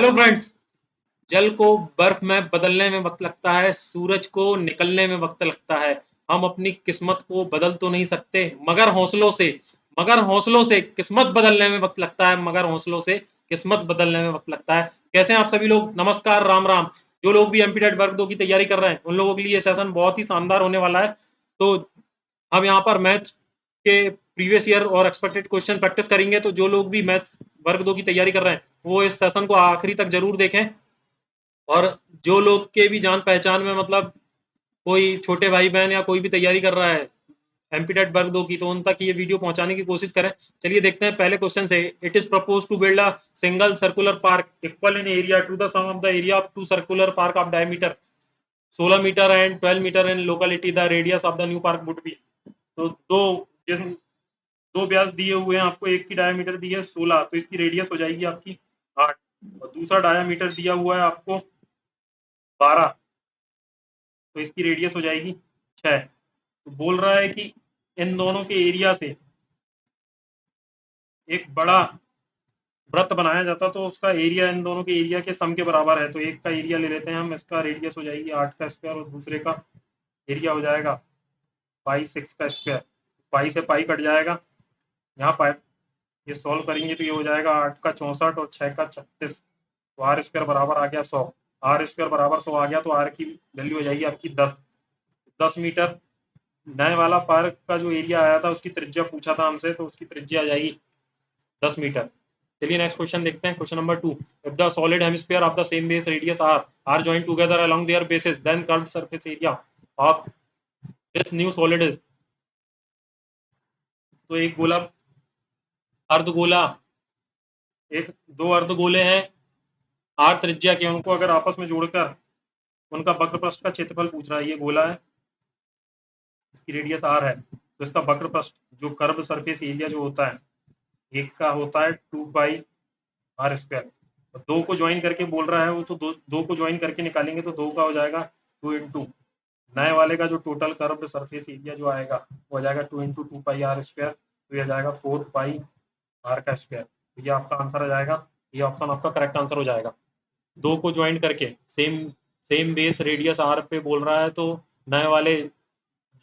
Hello friends. जल को बर्फ में बदलने में वक्त लगता है, सूरज को निकलने में वक्त लगता है। हम अपनी किस्मत को बदल तो नहीं सकते, मगर हौसलों से किस्मत बदलने में वक्त लगता है, मगर हौसलों से किस्मत बदलने में वक्त लगता है। कैसे हैं आप सभी लोग? नमस्कार, राम राम। जो लोग भी एमपीटेट वर्ग 2 की तैयारी कर रहे हैं उन लोगों के लिए ये सेशन बहुत ही शानदार होने वाला है। तो हम यहाँ पर मैथ्स के प्रीवियस ईयर और एक्सपेक्टेड क्वेश्चन प्रैक्टिस करेंगे। तो जो लोग भी मैथ्स वर्ग 2 की तैयारी कर रहे हैं वो इस सेशन को आखिरी तक जरूर देखें। और जो लोग के भी जान पहचान में मतलब कोई छोटे भाई बहन या कोई भी तैयारी कर रहा है एमपीटेट वर्ग 2 की, तो उन तक ये वीडियो पहुंचाने की कोशिश करें। चलिए देखते हैं पहले क्वेश्चन से। It is propose to build a single circular park equal in area to the sum of the area of two circular park of diameter 16 metre and 12 metre in locality the radius of the new park would be. तो दो व्यास दिए हुए हैं आपको। एक की diameter दी है 16, तो इसकी रेडियस हो जाएगी आपकी 8। और दूसरा डायमीटर दिया हुआ है आपको 12, तो इसकी रेडियस हो जाएगी 6। तो बोल रहा है कि इन दोनों के एरिया से एक बड़ा वृत्त बनाया जाता, तो उसका एरिया इन दोनों के एरिया के सम के बराबर है। तो एक का एरिया ले लेते हैं हम, इसका रेडियस हो जाएगी 8 का स्क्वायर और दूसरे का एरिया हो जाएगा पाई 6 का स्क्वायर। पाई से पाई कट जाएगा, यहाँ पाई ये सॉल्व करेंगे तो ये हो जाएगा 8 का 64 और 6 का 36। तो आर स्क्वायर बराबर आ गया 100। आर स्क्वायर बराबर 100 आ गया, तो आर की वैल्यू हो जाएगी आपकी 10 मीटर। नए वाला पार्क का जो एरिया आया था उसकी त्रिज्या पूछा था हमसे, तो उसकी त्रिज्या आ जाएगी 10 मीटर। चलिए नेक्स्ट क्वेश्चन देखते हैं। Question number 2। If the solid hemisphere of the same base radius are joint together along their basis then curved surface area of this new solid is. तो एक गोला अर्धगोला, एक दो अर्धगोले हैं आर त्रिज्या के, उनको अगर आपस में जोड़कर उनका वक्र पृष्ठ का क्षेत्रफल पूछ रहा है। ये गोला है, इसकी रेडियस आर है, तो इसका वक्र पृष्ठ जो कर्व सरफेस एरिया जो होता है एक का होता है 2 पाई आर स्क्वायर। दो को ज्वाइन करके बोल रहा है वो, तो दो को ज्वाइन करके निकालेंगे तो दो का हो जाएगा 2 इंटू नए वाले का जो टोटल कर्व सरफेस एरिया जो आएगा वो आ जाएगा 2 इंटू 2 पाई आर स्क्वायर। तो यह जाएगा 4 पाई आर का स्क्वायर। तो ये आपका आंसर आ जाएगा, ये ऑप्शन आपका करेक्ट आंसर हो जाएगा। दो को ज्वाइन करके same same base radius r पे बोल रहा है, तो नए वाले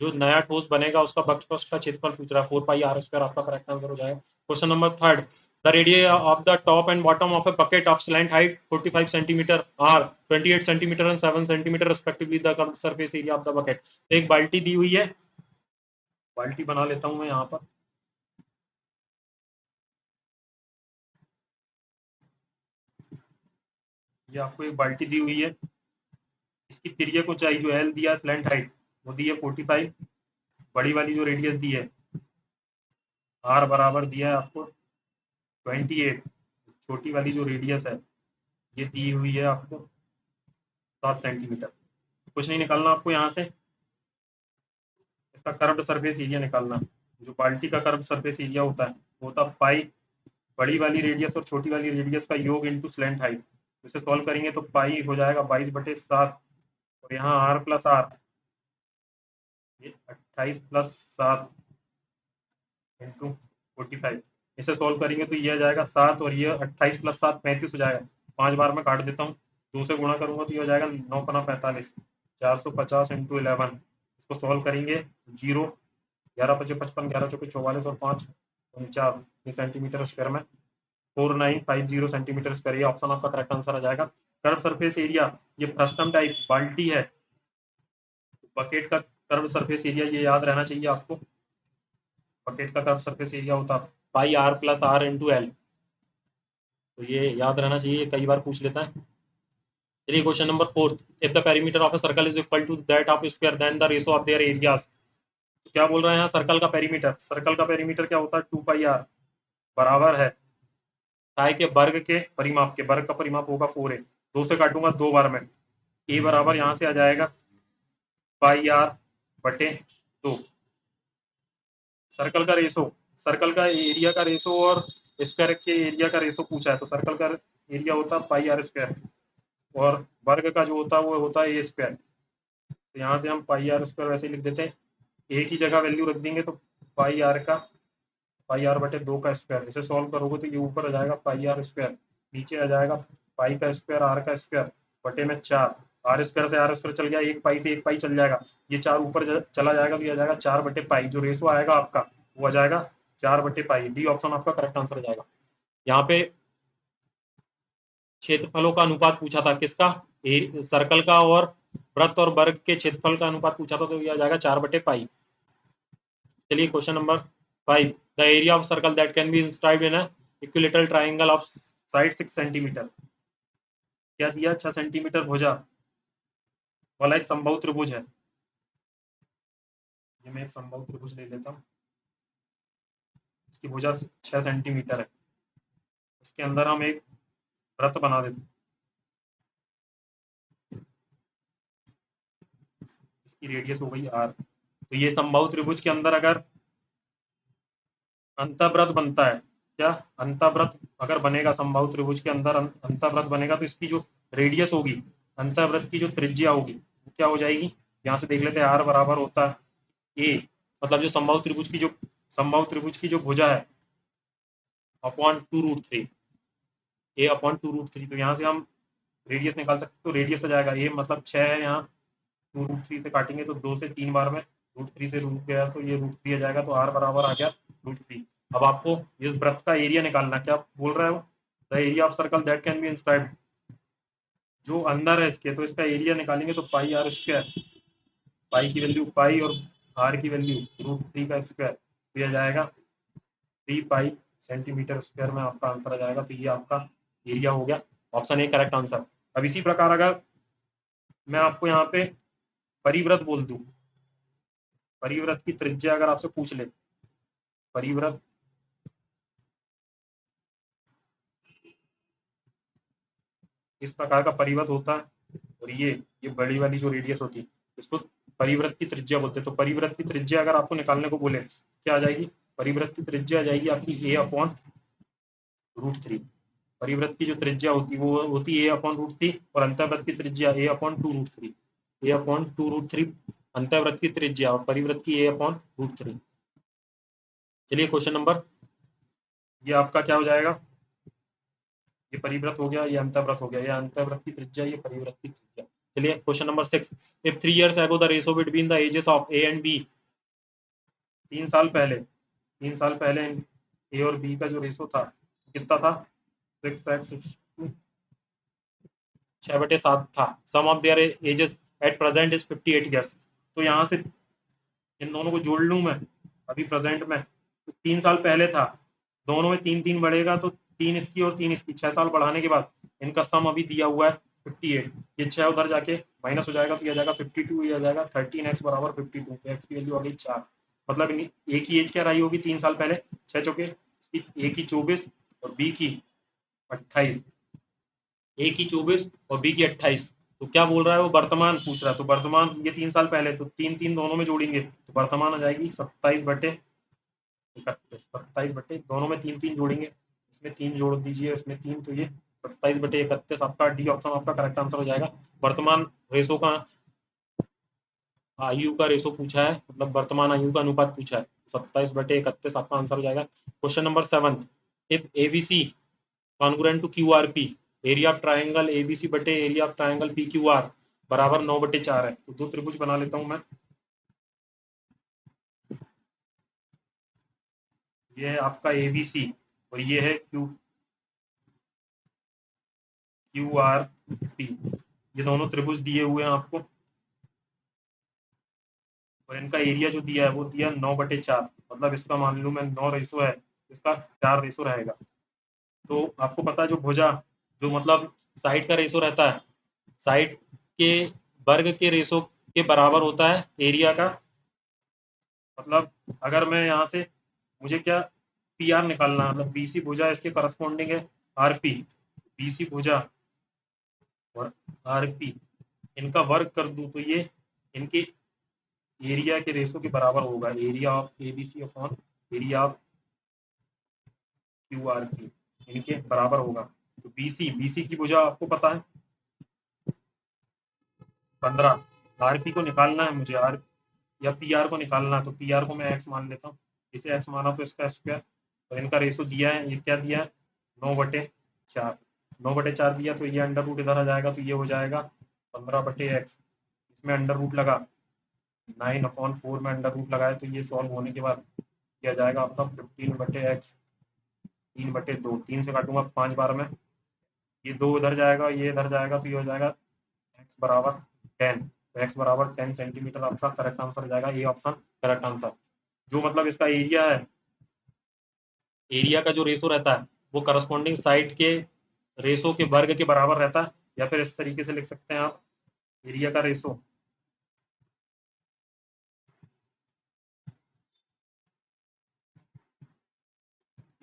जो नया ठोस बनेगा उसका वक्र पृष्ठ का क्षेत्रफल पूछ रहा है। 4 पाई आर स्क्वायर आपका करेक्ट आंसर हो जाएगा। Question number 3। The radius of the top and bottom of a bucket of slant height 45 centimetre are 28 centimetre and 7 centimetre respectively the curved surface area of the bucket. एक बाल्टी दी हुई है, बाल्टी बना लेता हूं मैं यहाँ पर। ये आपको एक बाल्टी दी हुई है, इसकी तिर्यक को चाहिए जो एल दिया स्लैंट हाइट वो दी है 45। बड़ी वाली जो रेडियस दी है आर बराबर दिया है आपको 28। छोटी वाली जो रेडियस है ये दी हुई है आपको 7 सेंटीमीटर। कुछ नहीं निकालना आपको यहाँ से, इसका कर्व्ड सरफेस एरिया निकालना है। जो बाल्टी का कर्व्ड सरफेस एरिया होता है वो होता है पाई बड़ी वाली रेडियस और छोटी वाली रेडियस का योग इंटू स्लैंट हाइट। इसे सॉल्व करेंगे तो पाई हो जाएगा 22/7 और यहाँ आर प्लस आर ये 28 प्लस 7 इंटू 45। इसे सॉल्व करेंगे तो ये आ जाएगा 7 और ये 28 प्लस 7 35 हो जाएगा। 5 बार में काट देता हूँ, 2 से गुणा करूंगा तो ये हो जाएगा 9 पना 45 450 इंटू 11। इसको सॉल्व करेंगे 0 11 पचे 55 11 चौके 44 और 5 49 ये सेंटीमीटर स्क्वायर में 4950 सेंटीमीटर स्क्वायर। ये ऑप्शन आपका करेक्ट आंसर आ जाएगा। कर्व सरफेस एरिया ये फ्रस्टम टाइप बाल्टी है, बकेट का कर्व सरफेस एरिया ये याद रहना चाहिए आपको। बकेट का कर्व सरफेस एरिया होता pi r plus r into l, तो ये याद रहना चाहिए, कई बार पूछ लेता है। चलिए question number 4। If the perimeter of a circle is equal to that of square then the ratio of their areas. तो क्या बोल रहे हैं यहाँ, सर्कल का पेरीमीटर, सर्कल का पेरीमीटर क्या होता है 2 पाई आर बराबर है काय के वर्ग के परिमाप के, वर्ग का परिमाप होगा 4a। 2 से काटूंगा 2 बार में, ए बराबर यहाँ से आ जाएगा पाई आर बटे 2। सर्कल का रेशो, सर्कल का एरिया का रेशो और स्क्वायर के एरिया का रेशो पूछा है, तो सर्कल का एरिया होता है पाई आर स्क्वायर और वर्ग का जो होता है वो होता है ए स्क्वायर। तो यहाँ से हम पाई आर स्क्वायर वैसे लिख देते हैं, एक ही जगह वैल्यू रख देंगे तो पाई आर का पाई आर बटे 2 का स्क्वायर। इसे सॉल्व करोगे तो ये ऊपर आ जाएगा पाई आर स्क्वायर, नीचे आ जाएगा पाई का स्क्वायर आर का स्क्वायर बटे में 4, आर स्क्वायर से आर स्क्वायर चल गया, एक पाई से एक पाई चल जाएगा, ये 4 ऊपर चला जाएगा तो ये आ जाएगा 4 बटे पाई, जो रेशो आएगा आपका वो आ जाएगा 4 बटे पाई। डी ऑप्शन आपका करेक्ट आंसर आ जाएगा। यहाँ पे क्षेत्रफलों का अनुपात पूछा था, किसका, सर्कल का, और वृत्त और वर्ग के क्षेत्रफल का अनुपात पूछा था, तो ये आ जाएगा 4 बटे पाई। चलिए question number 5, the area of circle that can be inscribed in a equilateral triangle of side 6 centimetre. क्या दिया, 6 सेंटीमीटर भुजा वाला एक समबाहु त्रिभुज है। ये मैं एक समबाहु त्रिभुज ले लेता हूँ, इसकी भुजा 6 सेंटीमीटर है, इसके अंदर हम एक वृत्त बना देते हैं, इसकी रेडियस हो गई आर। तो ये समबाहु त्रिभुज के अंदर अगर अंतःवृत्त बनता है, क्या अंतःवृत्त अगर बनेगा, समबाहु त्रिभुज के अंदर अंतःवृत्त बनेगा, तो इसकी जो रेडियस होगी, अंतःवृत्त की जो त्रिज्या होगी वो क्या हो जाएगी, यहाँ से देख लेते हैं, आर बराबर होता है ए, मतलब जो समबाहु त्रिभुज की जो भुजा है अपॉन 2√3, ए अपॉन 2√3, तो यहाँ से हम रेडियस निकाल सकते, तो रेडियस आ जाएगा ए मतलब 6 है, यहाँ 2√3 से काटेंगे तो 2 से 3 बार में √3 से रूट गया, तो ये √3 आ जाएगा, तो आर बराबर आ गया √3। अब आपको इस वृत्त का एरिया निकालना, क्या बोल रहा है वो, the area of circle that can be inscribed, जो अंदर है इसके, तो इसका एरिया निकालेंगे तो पाई आर स्क्वायर, पाई की वैल्यू पाई और आर की वैल्यू √3 का स्क्वायर, दिया जाएगा 3 पाई सेंटीमीटर स्क्वायर में आपका आंसर आ जाएगा। तो ये आपका एरिया हो गया, ऑप्शन ए करेक्ट आंसर। अब इसी प्रकार अगर मैं आपको यहाँ पे परिव्रत बोल दूं, परिव्रत की त्रिज्या अगर आपसे पूछ ले, परिव्रत इस प्रकार का परिव्रत होता है, और ये बड़ी वाली जो रेडियस होती है इसको परिव्रत की त्रिज्या बोलते हैं। तो परिव्रत की त्रिज्या अगर आपको निकालने को बोले, क्या आ जाएगी, परिव्रत की त्रिज्या आ जाएगी आपकी ए अपॉन √3। परिव्रत की जो त्रिज्या होती है वो होती है ए अपॉन √3, और अंतःवृत्त की त्रिज्या ए अपॉन 2√3, ए अपॉन 2√3 अंतःवृत्त की त्रिज्या, और परिव्रत की ए अपॉन √3। चलिए क्वेश्चन नंबर, ये आपका क्या हो जाएगा, ये परिव्रत हो गया, ये अंतःव्रत हो गया, ये अंतःव्रत की त्रिज्या, ये परिव्रत की त्रिज्या। चलिए question number 6, if 3 years ago the ratio between the ages of a and b, 3 साल पहले ए और बी का जो रेशो था कितना था, 6:7 था। Sum of their ages at present is 58 years। तो यहाँ से इन दोनों को जोड़ लूँ मैं अभी प्रेजेंट में, तो 3 साल पहले था, दोनों में 3 3 बढ़ेगा, तो 3 इसकी और 3 इसकी, 6 साल बढ़ाने के बाद इनका सम अभी दिया हुआ है 58, ये 6 उधर जाके माइनस हो जाएगा, तो ये आ जाएगा 52, ये आ जाएगा 13x बराबर 52, तो x की वैल्यू आ गई 4। मतलब ए की एज क्या रही होगी 3 साल पहले, 6 चौके, ए की 24 और बी की 28, ए की 24 और बी की 28। तो क्या बोल रहा है वो, वर्तमान पूछ रहा है, तो वर्तमान ये 3 साल पहले, तो 3 3 दोनों में जोड़ेंगे तो वर्तमान आ जाएगी 27/31, 27 दोनों में 3 3 जोड़ेंगे, इसमें 3 जोड़ दीजिए, उसमें 3, तो ये 27/31 आपका डी ऑप्शन आपका करेक्ट आंसर हो जाएगा। वर्तमान रेशो का, आयु का रेशो पूछा है, मतलब वर्तमान आयु का अनुपात पूछा है, 27/31 आपका आंसर हो जाएगा। Question number 7, if ABC congruent to Q R P, area of triangle ABC बटे area of triangle P Q R बराबर 9/4 है। तो दो त्रिभुज बना लेता हूं मैं, ये है आपका एबीसी और ये है क्यू आर पी, ये दोनों त्रिभुज दिए हुए हैं आपको, और इनका एरिया जो दिया है वो दिया 9/4, मतलब इसका मान लूँ मैं 9 रेशो है, इसका 4 रेशो रहेगा। तो आपको पता है जो भुजा, जो मतलब साइड का रेशो रहता है, साइड के वर्ग के रेशो के बराबर होता है एरिया का। मतलब अगर मैं यहाँ से, मुझे क्या पी आर निकालना है, मतलब बीसी भुजा इसके करस्पॉन्डिंग है आर पी, बीसी भुजा और आर पी इनका वर्ग कर दूं तो ये इनके एरिया के रेशो के बराबर होगा, area of A B C upon area of Q R P, इनके बराबर होगा। तो बीसी की भुजा आपको पता है 15, आर पी को निकालना है मुझे, आर या पी आर को निकालना है, तो पी आर को मैं एक्स मान लेता हूँ, इसे एक्स माना तो इसका स्क्वायर, और इनका रेशो दिया है, ये क्या दिया है 9/4। 9/4 दिया तो ये अंडर रूट इधर आ जाएगा, तो ये हो जाएगा 15/x। इसमें अंडर रूट लगा, 9/4 में अंडर रूट लगाए, तो ये सॉल्व होने के बाद किया जाएगा आपका 15/x 3/2। 3 से काटूंगा 5 बार में, ये 2 इधर जाएगा, ये इधर जाएगा, तो ये हो जाएगा x बराबर 10। तो x बराबर 10 सेंटीमीटर आपका करेक्ट आंसर हो जाएगा, ये ऑप्शन करेक्ट आंसर। जो मतलब इसका एरिया है, एरिया का जो रेशो रहता है वो करस्पॉन्डिंग साइड के रेशो के वर्ग के बराबर रहता है, या फिर इस तरीके से लिख सकते हैं आप, एरिया का रेशो,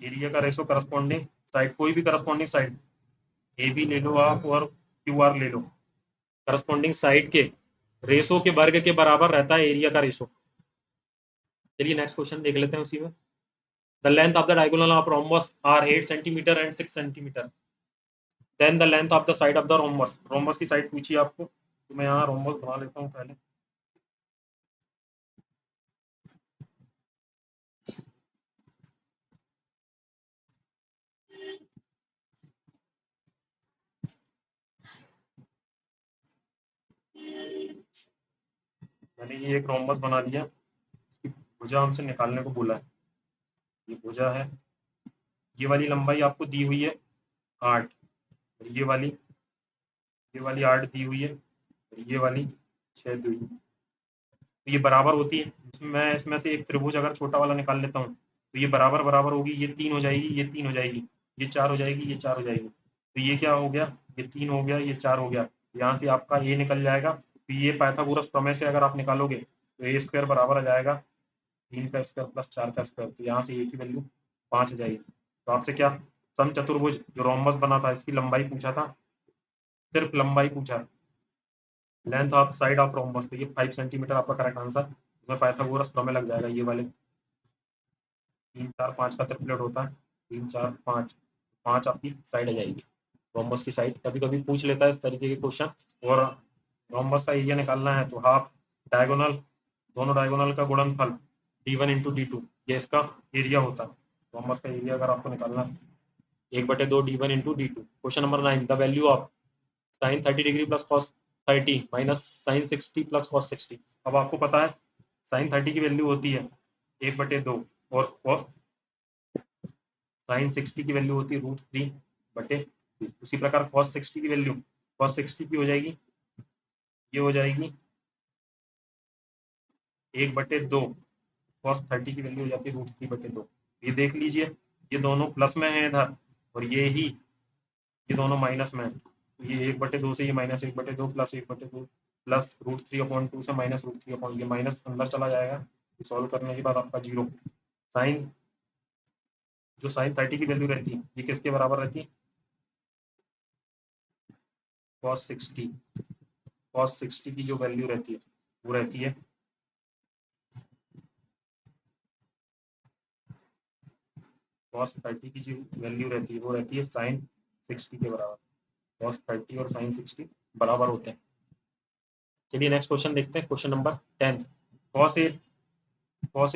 एरिया का रेशो करस्पॉन्डिंग साइड, कोई भी करस्पॉन्डिंग साइड, ए बी ले लो आप और क्यू आर ले लो, करस्पॉन्डिंग साइड के रेशो के वर्ग के बराबर रहता है एरिया का रेशो। चलिए नेक्स्ट क्वेश्चन देख लेते हैं उसी में। The length of the diagonal of rhombus are 8 centimetre and 6 centimetre, then the length of the side of the rhombus, rhombus की साइड पूछी आपको, तो मैं यहाँ रोम्बस बना लेता हूँ पहले। मैंने ये एक रोम्बस बना लिया, इसकी भुजा हमसे निकालने को बोला है, ये भुजा है, ये वाली लंबाई आपको दी हुई है 8, और ये वाली 8 दी हुई है, और ये वाली 6 दी हुई है, तो ये बराबर होती है। मैं इसमें से एक त्रिभुज अगर छोटा वाला निकाल लेता हूँ, तो ये बराबर बराबर होगी, ये 3 हो जाएगी, ये 3 हो जाएगी, ये 4 हो जाएगी, ये 4 हो जाएगी, तो ये क्या हो गया, ये 3 हो गया, ये 4 हो गया, यहाँ से आपका ये निकल जाएगा, तो ये पाइथागोरस प्रमेय से अगर आप निकालोगे तो ए स्क्वायर बराबर आ जाएगा 3 का स्क्वायर प्लस 4 का स्क्वायर, तो यहाँ से ए की वैल्यू 5 आ जाएगी। तो आपसे क्या, समचतुर्भुज जो रोम्बस बना था इसकी लंबाई पूछा था, सिर्फ लंबाई पूछा, length of side of rhombus, तो ये 5 सेंटीमीटर आपका करेक्ट आंसर। इसमें पाइथागोरस प्रमेय लग जाएगा, ये वाले 3 4 5 का ट्रिपलेट होता है, 3 4 5, 5 आपकी साइड आ जाएगी, रोम्बस की साइड। कभी कभी पूछ लेता है इस तरीके के क्वेश्चन। और रोम्बस का एरिया निकालना है तो हाफ डायगोनल, दोनों डायगोनल का गुणनफल d1 इंटू d2, ये इसका एरिया होता है। रोम्बस का एरिया अगर आपको निकालना है 1/2 d1 into d2। Question number 9, the value of sine 30 degree plus cos 30 minus sine 60 plus cos 60। अब आपको पता है साइन 30 की वैल्यू होती है 1/2, और साइन 60 की वैल्यू होती है √3/2। उसी प्रकार कॉस 60 की वैल्यू, कॉस 60 की हो जाएगी, ये हो जाएगी 1/2, कॉस 30 की वैल्यू हो जाती है √3/2। ये देख लीजिए, ये दोनों प्लस में है इधर, और ये दोनों माइनस में है, तो ये 1/2 से ये -1/2 प्लस 1/2 प्लस √3/2 से -√3, ये माइनस अंदर चला जाएगा, सॉल्व करने के बाद आपका 0। साइन, जो साइन 30 की वैल्यू रहती है ये किसके बराबर रहती है, कॉस 60, कॉस 60 की जो वैल्यू रहती है वो रहती है कॉस 30 की जो वैल्यू रहती है वो रहती है साइन 60 के बराबर। कॉस 30 और साइन 60 बराबर होते हैं। चलिए नेक्स्ट क्वेश्चन देखते हैं, क्वेश्चन नंबर 10। कॉस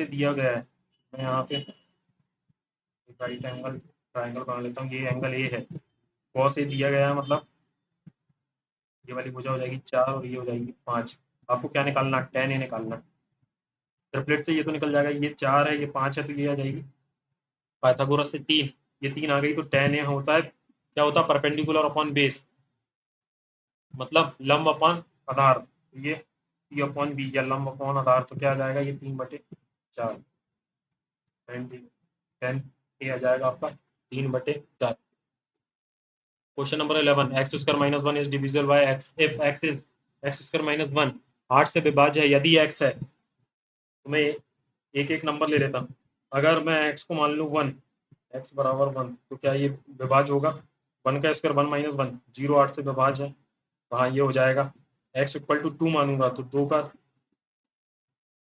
ए दिया गया है, मैं यहाँ पे एक राइट एंगल ट्राइंगल बना लेता हूँ, ये एंगल ए है, कॉस ए दिया गया है, मतलब ये वाली भुजा हो जाएगी 4 और ये हो जाएगी 5। आपको क्या निकालना, tan ए निकालना। ट्रिपलेट से ये तो निकल जाएगा, ये 4 है, ये 5 है, तो ये आ जाएगी पाइथागोरस से 3, ये 3 आ गई, तो tan ए होता है, क्या होता है, परपेंडिकुलर अपॉन बेस, मतलब लंब अपॉन आधार, तो ये p अपॉन बी या लंब अपॉन आधार, तो क्या आ जाएगा, ये 3/4, 10 ए आ जाएगा आपका 3/4। Question number 11, x² - 1 is divisible by x if x is x² - 1, 8 से विभाज्य है यदि x है, तो मैं एक एक नंबर ले लेता हूँ। अगर मैं x को मान लूँ 1, x बराबर 1, तो क्या ये विभाज्य होगा, 1 का स्क्वायर 1 - 1, 0 8 से विभाज्य है, वहाँ ये हो जाएगा। x = 2 मानूंगा तो 2 का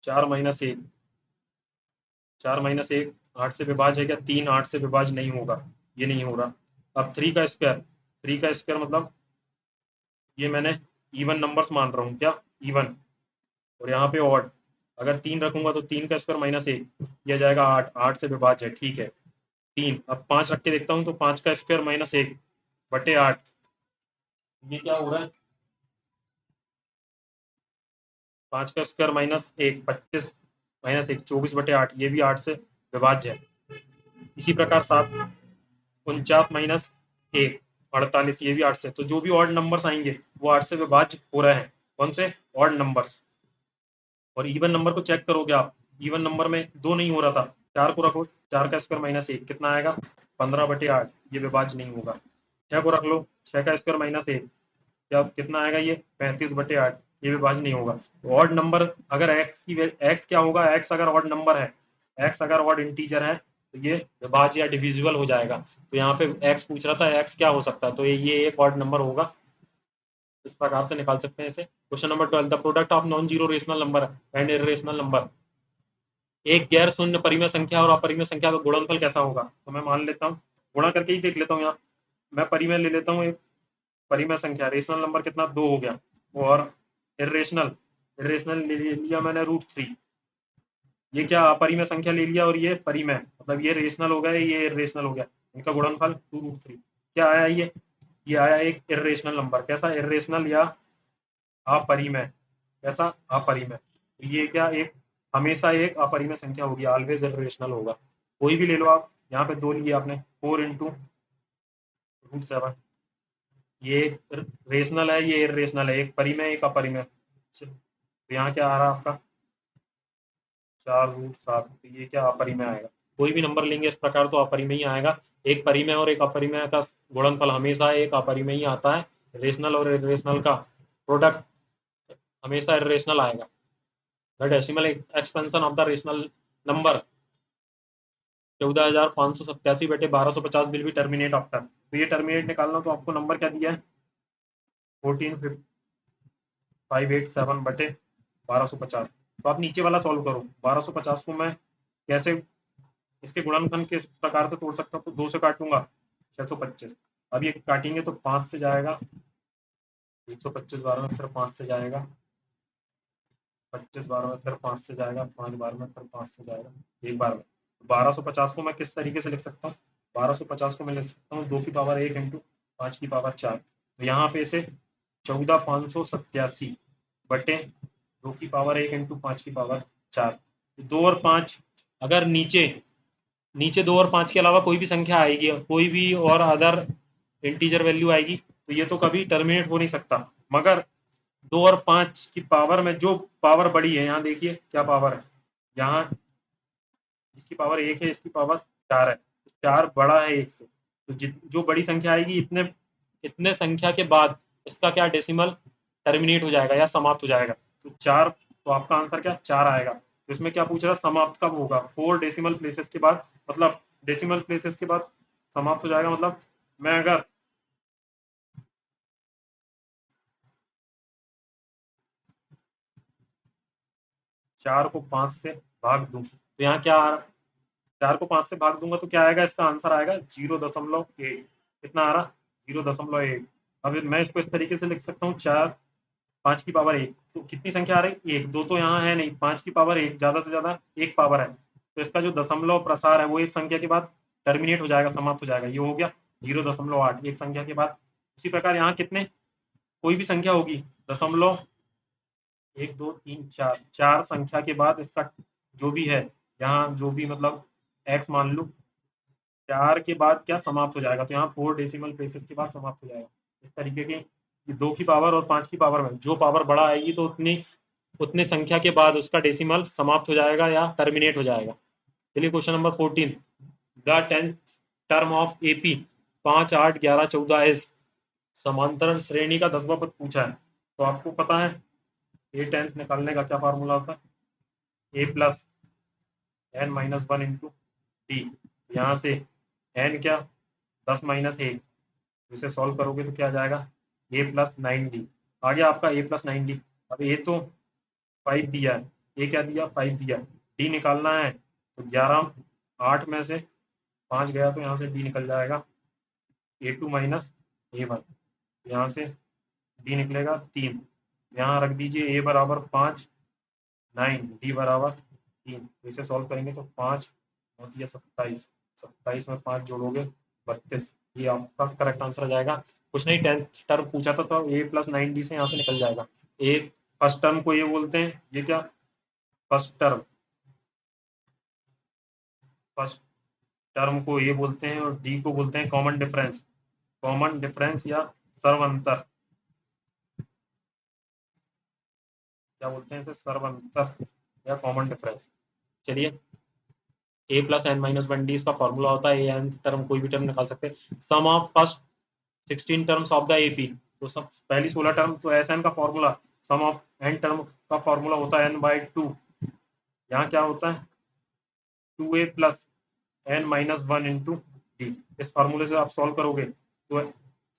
4 - 1, 4 - 1 8 से विभाज्य है क्या, 3 8 से विभाज्य नहीं होगा, ये नहीं हो रहा। अब 3 का स्क्वायर मतलब ये मैंने इवन नंबर्स मान रहा हूँ क्या, इवन, और यहाँ पे ऑड, अगर 3 रखूंगा तो 3 का स्क्वायर -1, यह जाएगा 8, 8 से विभाज्य है, ठीक है। 3, अब 5 रख के देखता हूँ तो 5 का स्क्वायर -1, बटे 8, ये क्या हो रहा है 5 का स्क्वायर माइनस 1, 25 माइनस 1, 24/8, ये भी 8 से विभाज्य है। इसी प्रकार 7, 49 माइनस 1, 48, ये भी 8 से। तो जो भी ऑड नंबर्स आएंगे वो 8 से विभाज्य हो रहे हैं। कौन से? Odd numbers. और इवन नंबर को चेक करोगे आप, इवन नंबर में 2 नहीं हो रहा था, 4 को रखो, 4 का स्क्वायर माइनस 1 कितना आएगा 15/8, ये विभाज्य नहीं होगा। 6 को रख लो, 6 का स्क्वायर माइनस 1, क्या कितना आएगा ये 35/8, ये विभाज्य नहीं होगा। तो ऑड नंबर अगर एक्स क्या होगा, एक्स अगर ऑड नंबर है, एक्स अगर ऑड इंटीजर है तो ये विभाज्य या डिविजिबल हो जाएगा। तो यहाँ पे एक्स पूछ रहा था, एक्स क्या हो सकता है, तो ये एक ऑड नंबर होगा। इस प्रकार से निकाल सकते हैं इसे। Question number 12, the product of non zero rational number and irrational number, एक गैर शून्य परिमेय संख्या और अपरिमेय संख्या का गुणनफल कैसा होगा। तो मैं मान लेता हूँ, गुणा करके ही देख लेता हूँ। यहाँ मैं परिमेय ले लेता हूँ, एक परिमेय संख्या, रेशनल नंबर कितना 2 हो गया, और इरेशनल इरेशनल ले लिया मैंने √3। ये क्या अपरिमेय संख्या ले लिया और ये परिमेय, मतलब ये रेशनल हो गया, ये इरेशनल हो गया, इनका गुणनफल 2√3। क्या आया ये आया एक इरेशनल नंबर। कैसा? इरेशनल या अपरिमेय। कैसा? अपरिमेय। तो ये क्या, एक हमेशा एक अपरिमेय संख्या होगी, ऑलवेज इरेशनल होगा। कोई भी ले लो आप, यहाँ पे 2 लिए आपने, 4 × √7, ये रेशनल है, ये इरेशनल है, एक परिमेय एक अपरिमेय। तो यहाँ क्या आ रहा है आपका 4√7, तो ये क्या अपरिमेय आएगा। कोई भी नंबर लेंगे इस प्रकार तो अपरिमेय ही आएगा। एक परिमेय और एक अपरिमेय का गुणनफल हमेशा एक अपरिमेय ही आता है। रेशनल और इरेशनल का प्रोडक्ट हमेशा इरेशनल आएगा। The decimal expansion of the rational number 14,587/1250 will be terminate after. तो ये टर्मिनेट निकालना, तो आपको नंबर क्या दिया है 14,587/1250। तो आप नीचे वाला सॉल्व करो। 1250 को मैं कैसे इसके गुणनफल किस प्रकार से तोड़ सकता हूँ, तो 2 से काटूंगा 625। अब ये काटेंगे तो 5 से जाएगा, 125 बार में, फिर 5 से जाएगा, 25 बार में, फिर 5 से जाएगा, 5 बार में, फिर 5 से जाएगा, एक बार में। 1250 को मैं किस तरीके से लिख सकता हूँ, 1250 को मैं लिख सकता हूँ 2 की पावर 1 × 5 की पावर 4। तो यहाँ पे इसे 14,587 बटे 2 की पावर 1 × 5 की पावर 4। 2 और 5, अगर नीचे नीचे 2 और 5 के अलावा कोई भी संख्या आएगी, कोई भी और अदर इंटीजर वैल्यू आएगी, तो ये तो कभी टर्मिनेट हो नहीं सकता। मगर 2 और 5 की पावर में जो पावर बड़ी है, यहाँ देखिए क्या पावर है, यहाँ इसकी पावर 1 है, इसकी पावर 4 है, 4 बड़ा है 1 से। तो जो बड़ी संख्या आएगी, इतने इतने संख्या के बाद इसका क्या डेसिमल टर्मिनेट हो जाएगा या समाप्त हो जाएगा। तो 4, तो आपका आंसर क्या 4 आएगा। तो इसमें क्या पूछ रहा है, समाप्त कब होगा, 4 डेसिमल प्लेसेस के बाद, मतलब डेसिमल प्लेसेस के बाद समाप्त हो जाएगा। मतलब मैं अगर 4 को 5 से भाग दूं, तो यहाँ क्या आ रहा है, 4 को 5 से भाग दूंगा तो क्या आएगा, इसका आंसर आएगा 0.8। कितना आ रहा 0.8। अब मैं इसको इस तरीके से लिख सकता हूँ, 4 5 की पावर 1, तो कितनी संख्या आ रही 1, 2 तो यहाँ है नहीं, 5 की पावर 1 ज्यादा से ज्यादा एक पावर है, तो इसका जो दशमलव प्रसार है वो एक संख्या के बाद टर्मिनेट हो जाएगा, समाप्त हो जाएगा। ये हो गया 0.8 एक संख्या के बाद। उसी प्रकार यहाँ कितने, कोई भी संख्या होगी, दशमलव 1 2 3 4, 4 संख्या के बाद इसका जो भी है, यहाँ जो भी मतलब x मान लो, 4 के बाद क्या समाप्त हो जाएगा, तो यहाँ 4 डेसिमल प्लेसेस के बाद समाप्त हो जाएगा। इस तरीके के 2 की पावर और 5 की पावर में जो पावर बड़ा आएगी, तो उतनी संख्या के बाद उसका डेसिमल समाप्त हो जाएगा या टर्मिनेट हो जाएगा। चलिए question number 14, the 10th term of AP 5 8 11 14 is, समांतर श्रेणी का 10वां पद पूछा है। तो आपको पता है A10 निकालने का क्या फार्मूला होता है, A plus n-1 into D. यहाँ से n क्या 10 माइनस 1, इसे सॉल्व करोगे तो क्या आ जाएगा A प्लस 9D। आ गया आपका A प्लस 9D। अब A तो 5 दिया है, A क्या दिया 5 दिया, D निकालना है, तो 11 8 में से 5 गया, तो यहाँ से D निकल जाएगा A2 माइनस A1, यहाँ से D निकलेगा 3, यहाँ रख दीजिए A बराबर 5 9, D बराबर 3। तो इसे सॉल्व करेंगे तो 5 होती है 27, 27 में 5 जोड़ोगे 32, ये आपका करेक्ट आंसर आ जाएगा। कुछ नहीं, 10th टर्म पूछा था तो a प्लस 9d से यहाँ से निकल जाएगा। ए फर्स्ट टर्म को ये बोलते हैं, ये क्या फर्स्ट टर्म, फर्स्ट टर्म को ये बोलते हैं और डी को बोलते हैं कॉमन डिफरेंस, कॉमन डिफरेंस या सर्वंतर, क्या बोलते हैं इसे, सर्वंतर या कॉमन डिफरेंस। चलिए, a plus n minus one d इसका फॉर्मूला होता है, एन टर्म कोई भी टर्म निकाल सकते हैं, sum of first 16 terms of the AP. तो सब पहली 16 टर्म तो एस एन का formula, sum of N term का फॉर्मूला होता है एन बाई टू। यहाँ क्या होता है 2a plus n minus one into d. इस फार्मूले से आप सॉल्व करोगे तो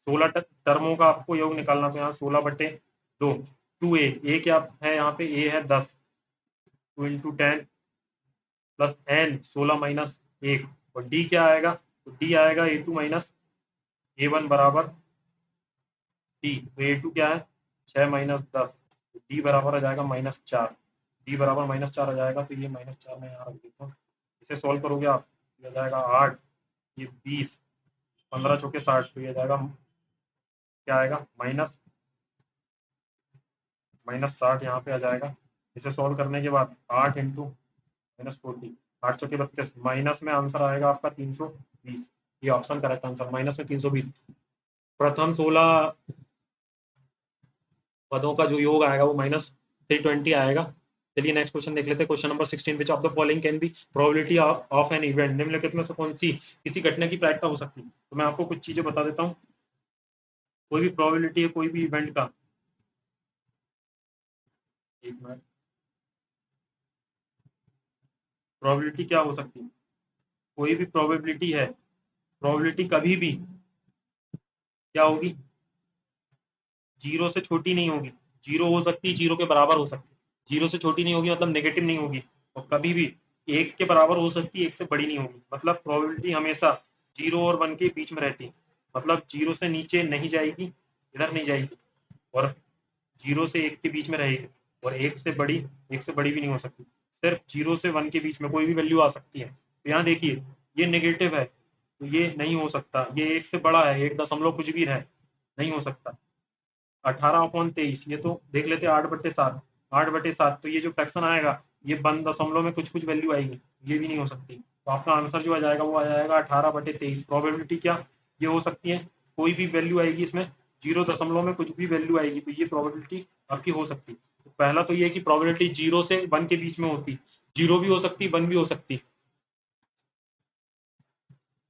16 टर्मों का आपको योग निकालना, तो यहाँ 16/2, 2a क्या है यहाँ पे, a है 10, 2 इंटू 10 प्लस एन 16 माइनस 1, और डी क्या आएगा, तो डी आएगा a2 माइनस a1 बराबर डी। तो a2 क्या है 6 माइनस 10, डी बराबर आ जाएगा -4, डी बराबर -4 आ जाएगा। तो ये -4 मैं यहाँ रख देता हूँ, इसे सॉल्व करोगे आप, ये जाएगा 8, ये 20, 15 चौके 60, तो ये जाएगा क्या आएगा -60 यहाँ पे आ जाएगा। इसे सॉल्व करने के बाद 8 इंटू -40, 8 चौके 32, माइनस में आंसर आएगा आपका 320। ये ऑप्शन करेक्ट आंसर, माइनस में 320। प्रथम 16 पदों का जो योग आएगा वो -320 आएगा। चलिए नेक्स्ट क्वेश्चन देख लेते हैं। Question number 16, which of the following can be probability of an event, निम्नलिखित में से कौन सी किसी घटना की प्रायिकता हो सकती है। तो मैं आपको कुछ चीजें बता देता हूँ, कोई भी प्रोबेबिलिटी है कोई भी इवेंट का, एक मिनट, प्रोबेबिलिटी क्या हो सकती है, कोई भी प्रोबेबिलिटी है, प्रोबेबिलिटी कभी भी क्या होगी, जीरो से छोटी नहीं होगी। जीरो हो सकती है, जीरो के बराबर हो सकती है, जीरो से छोटी नहीं होगी मतलब नेगेटिव नहीं होगी, और कभी भी एक के बराबर हो सकती है, एक से बड़ी नहीं होगी। मतलब प्रोबेबिलिटी हमेशा जीरो और वन के बीच में रहती है, मतलब जीरो से नीचे नहीं जाएगी, इधर नहीं जाएगी, और जीरो से एक के बीच में रहेगी, और एक से बड़ी भी नहीं हो सकती। सिर्फ जीरो से वन के बीच में कोई भी वैल्यू आ सकती है। तो यहाँ देखिए ये नेगेटिव है तो ये नहीं हो सकता, ये एक से बड़ा है, 1 दशमलव कुछ भी है, नहीं हो सकता। 18/23, ये तो देख लेते हैं 8/7, 8/7, तो ये जो फ्रैक्शन आएगा ये 1 दशमलव में कुछ कुछ वैल्यू आएगी, ये भी नहीं हो सकती। तो आपका आंसर जो आ जाएगा वो आ जाएगा 18/23। प्रोबेबिलिटी क्या ये हो सकती है, कोई भी वैल्यू आएगी इसमें, 0 दशमलव में कुछ भी वैल्यू आएगी, तो ये प्रोबेबिलिटी आपकी हो सकती। तो पहला तो ये है कि प्रोबेबिलिटी जीरो से वन के बीच में होती, जीरो भी हो सकती, वन भी हो सकती,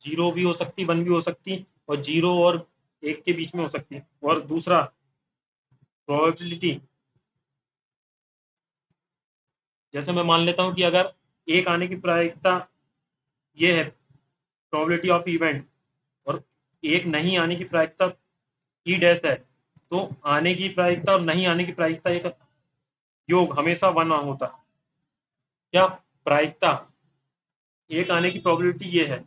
जीरो भी हो सकती, वन भी हो सकती, और जीरो और एक के बीच में हो सकती। और दूसरा प्रोबेबिलिटी, जैसे मैं मान लेता हूं कि अगर एक आने की प्रायिकता ये है प्रोबेबिलिटी ऑफ इवेंट, और एक नहीं आने की प्रायिकता ई डैश है, तो आने की प्रायिकता और नहीं आने की प्रायिकता एक योग हमेशा वन होता है। क्या प्रायिकता, एक आने की प्रोबेबिलिटी ये है,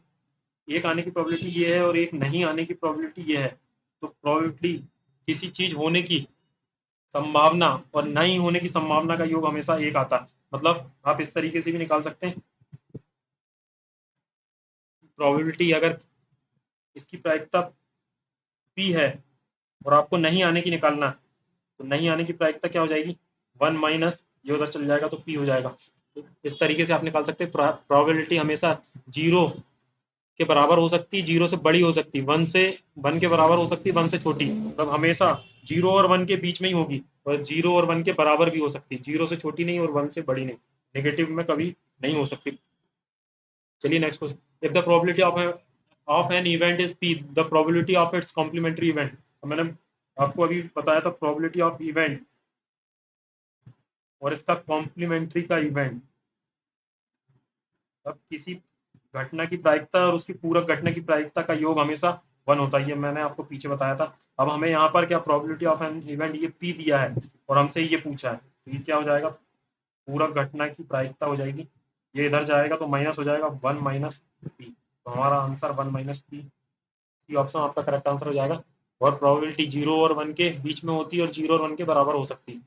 एक आने की प्रोबेबिलिटी ये है और एक नहीं आने की प्रोबेबिलिटी ये है, तो प्रोबेबिलिटी किसी चीज होने की संभावना और नहीं होने की संभावना का योग हमेशा एक आता है। मतलब आप इस तरीके से भी निकाल सकते हैं, प्रोबेबिलिटी अगर इसकी प्रायिकता पी है और आपको नहीं आने की निकालना, तो नहीं आने की प्रायिकता क्या हो जाएगी, वन माइनस ये उधर चल जाएगा तो पी हो जाएगा। तो इस तरीके से आप निकाल सकते हैं प्रोबेबिलिटी हमेशा जीरो के बराबर हो सकती है, जीरो से बड़ी हो सकती है, वन के बराबर हो सकती है, वन से छोटी, मतलब हमेशा जीरो और वन के बीच में ही होगी, और जीरो और वन के बराबर भी हो सकती है, जीरो से छोटी नहीं और वन से बड़ी नहीं, नेगेटिव में कभी नहीं हो सकती। चलिए next question, if the probability of an event is P, the probability of its complementary event. मैंने आपको अभी बताया था प्रोबेबिलिटी ऑफ इवेंट और इसका कॉम्प्लीमेंट्री का इवेंट, अब किसी घटना की प्रायिकता और उसकी पूरक घटना की प्रायिकता का योग हमेशा वन होता है, ये मैंने आपको पीछे बताया था। अब हमें यहाँ पर क्या प्रोबेबिलिटी ऑफ एन इवेंट ये पी दिया है और हमसे ये पूछा है, तो ये क्या हो जाएगा, पूरक घटना की प्रायिकता हो जाएगी, ये इधर जाएगा तो माइनस हो जाएगा 1 माइनस पी, तो हमारा answer 1 minus P, C option आपका करेक्ट आंसर हो जाएगा। और प्रोबेबिलिटी जीरो और वन के बीच में होती है और जीरो और वन के बराबर हो सकती है।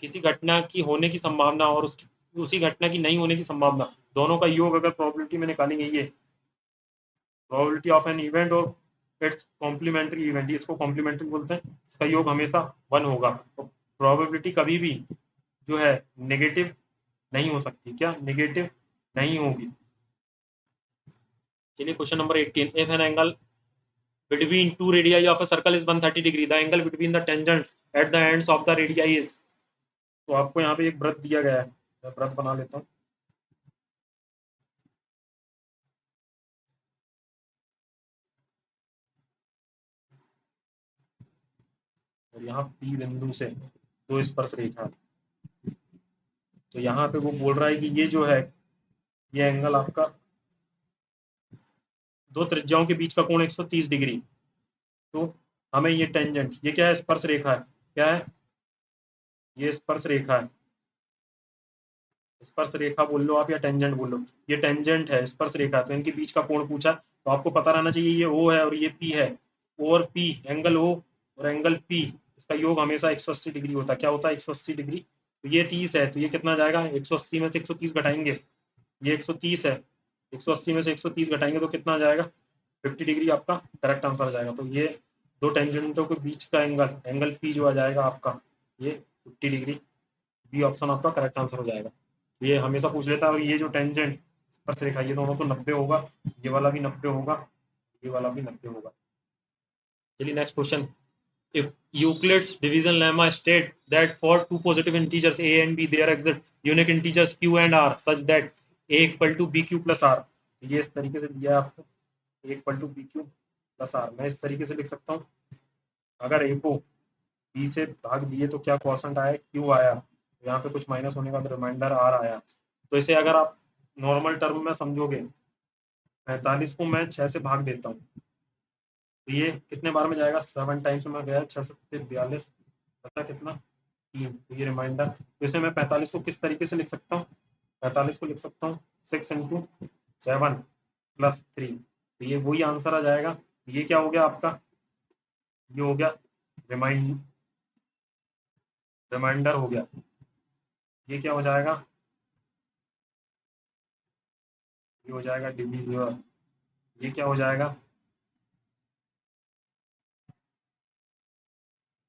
किसी घटना की होने की संभावना और उसकी उसी घटना की नहीं होने की संभावना दोनों का योग अगर प्रोबेबिलिटी में निकालेंगे ये, प्रोबेबिलिटी ऑफ एन इवेंट और इट्स कॉम्प्लीमेंट्री इवेंट, इसको कॉम्प्लीमेंट्री बोलते हैं, इसका योग हमेशा 1 होगा। तो प्रोबेबिलिटी कभी भी जो है नेगेटिव नहीं हो सकती, क्या नेगेटिव नहीं होगी। चलिए question number 18, if an angle between two radii of a circle is 130 degree, the angle between the tangents at the ends of the radii is, तो आपको यहाँ पे एक वृत्त दिया गया है, मैं वृत्त बना लेता हूँ। और यहाँ P बिंदु से दो स्पर्श रेखा, तो यहाँ पे वो बोल रहा है कि ये जो है ये एंगल आपका दो त्रिज्याओं के बीच का कोण 130 डिग्री। तो हमें ये टेंजेंट, ये क्या है, स्पर्श रेखा है, क्या है, ये स्पर्श रेखा है, स्पर्श रेखा बोल लो आप या टेंजेंट बोल लो, ये टेंजेंट है, स्पर्श रेखा, तो इनके बीच का कोण पूछा, तो आपको पता रहना चाहिए ये O है और ये P है, O और P, एंगल O और एंगल P, इसका योग हमेशा 180 डिग्री होता है। क्या होता है, 180 डिग्री। तो ये 30 है, तो ये कितना जाएगा, 180 में से 130 घटाएंगे, ये 130 है, 180 में से 130 घटाएंगे तो कितना जाएगा, 50 डिग्री आपका करेक्ट आंसर आ जाएगा। तो ये दो टेंजेंटों के बीच का एंगल, एंगल P जो आ जाएगा आपका ये 50 डिग्री, बी ऑप्शन आपका करेक्ट आंसर हो जाएगा। ये हमेशा पूछ लेता है। और ये जो टेंजेंट स्पर्श रेखा, ये दोनों तो 90 होगा, ये वाला भी 90 होगा, ये वाला भी 90 होगा। चलिए next question, if Euclid's division lemma state that for two positive integers a and b there exist unique integers q and r such that a equal to bq plus r, ये इस तरीके से दिया है आपको, a equal to bq plus r, मैं इस तरीके से लिख सकता हूँ, अगर a को b से भाग दिए तो क्या क्वॉशेंट आया, q आया, तो यहाँ पे कुछ माइनस होने का रिमाइंडर r आया। तो इसे अगर आप नॉर्मल टर्म में समझोगे, 45 को मैं 6 से भाग देता हूँ, तो ये कितने बार में जाएगा, 7 टाइम्स में गया, 6 7 42, बता कितना 3, तो ये रिमाइंडर। तो इसे मैं 45 को किस तरीके से लिख सकता हूँ, 45 को लिख सकता हूँ 6 इंटू 7 प्लस 3, तो ये वही आंसर आ जाएगा। ये क्या हो गया आपका, ये हो गया रिमाइंडर हो गया। ये क्या हो जाएगा, ये हो जाएगा डिविजर, ये क्या हो जाएगा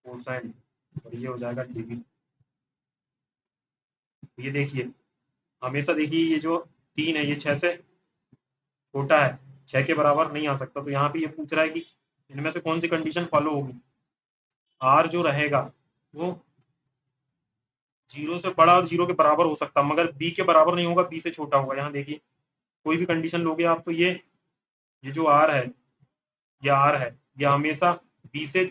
कोसाइन, और ये हो जाएगा डिवी। ये देखिए, हमेशा देखिए ये जो 3 है ये 6 से छोटा है, 6 के बराबर नहीं आ सकता। तो यहाँ पे ये पूछ रहा है कि इनमें से कौन सी कंडीशन फॉलो होगी, आर जो रहेगा वो 0 से बड़ा और 0 के बराबर हो सकता, मगर बी के बराबर नहीं होगा, बी से छोटा होगा। यहाँ देखिए कोई भी कंडीशन लोगे आप तो ये जो आर है, ये आर है, ये हमेशा बी से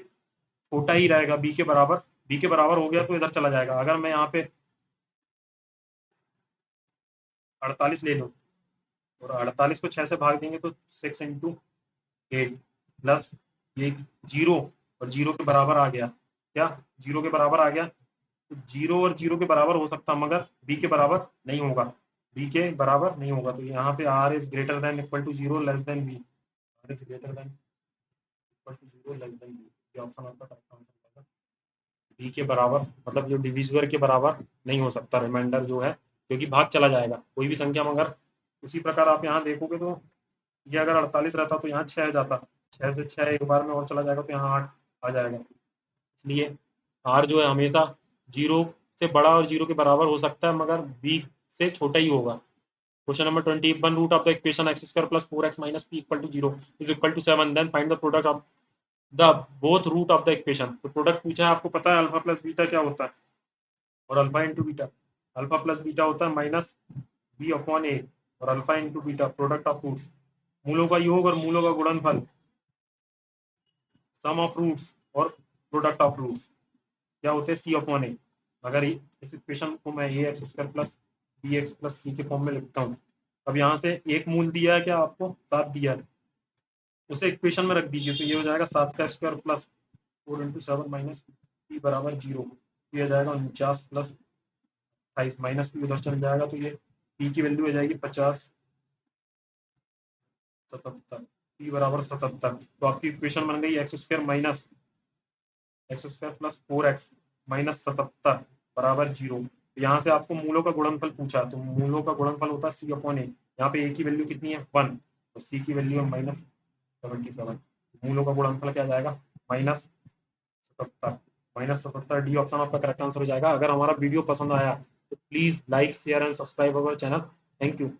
छोटा ही रहेगा, बी के बराबर, बी के बराबर हो गया तो इधर चला जाएगा। अगर मैं यहाँ पे 48 ले लूँ और 48 को 6 से भाग देंगे तो 6 इंटू 8 प्लस ये 0, और 0 के बराबर आ गया, क्या 0 के बराबर आ गया, तो 0 और 0 के बराबर हो सकता मगर बी के बराबर नहीं होगा, बी के बराबर नहीं होगा। तो यहाँ पे r is greater than equal to 0 less than B, r is greater than equal to 0 less than B, ये ऑप्शन आपका करेक्ट आंसर होगा। बी के बराबर मतलब जो डिविजर के बराबर नहीं हो सकता रिमाइंडर जो है, क्योंकि भाग चला जाएगा कोई भी संख्या। मगर उसी प्रकार आप यहाँ देखोगे तो ये अगर 48 रहता तो यहाँ 6 आ जाता, 6 से 6 एक बार में और चला जाएगा तो यहाँ 8 आ जाएगा। इसलिए आर जो है हमेशा 0 से बड़ा और 0 के बराबर हो सकता है, मगर बी से छोटा ही होगा। Question number 20, one root of the equation x square plus 4x minus p equal to 0 is equal to 7, then find the product of the both root of the equation. तो प्रोडक्ट पूछा है, आपको पता है अल्फा प्लस बीटा क्या होता है, और alpha into beta, alpha plus beta होता है माइनस बी अपॉन ए, और alpha into beta product of roots, मूलों का योग और मूलों का गुणनफल, सम ऑफ रूट्स और प्रोडक्ट ऑफ रूट्स क्या होते हैं, सी अपॉन ए। अगर इस इक्वेशन को मैं A X square plus B X plus C के फॉर्म में लिखता हूँ, अब यहाँ से एक मूल दिया है, क्या आपको 7 दिया है, उसे इक्वेशन में रख दीजिए, तो ये हो जाएगा 7 का square plus 4 into 7 minus P बराबर 0, ये हो जाएगा 49 प्लस 28 माइनस पी उधर चल जाएगा, तो ये पी की वैल्यू हो जाएगी 50 77, पी बराबर 77। तो आपकी इक्वेशन बन गई x square minus x square plus 4x minus 77 बराबर 0। यहाँ से आपको मूलों का गुणनफल पूछा, तो मूलों का गुणनफल होता है सी अपॉन ए, यहाँ पे ए की वैल्यू कितनी है 1, तो सी की वैल्यू है माइनस 77। मूलों का गुणनफल क्या जाएगा, -77। -77 डी ऑप्शन आपका करेक्ट आंसर हो जाएगा। अगर हमारा वीडियो पसंद आया तो please like share and subscribe our channel. Thank you.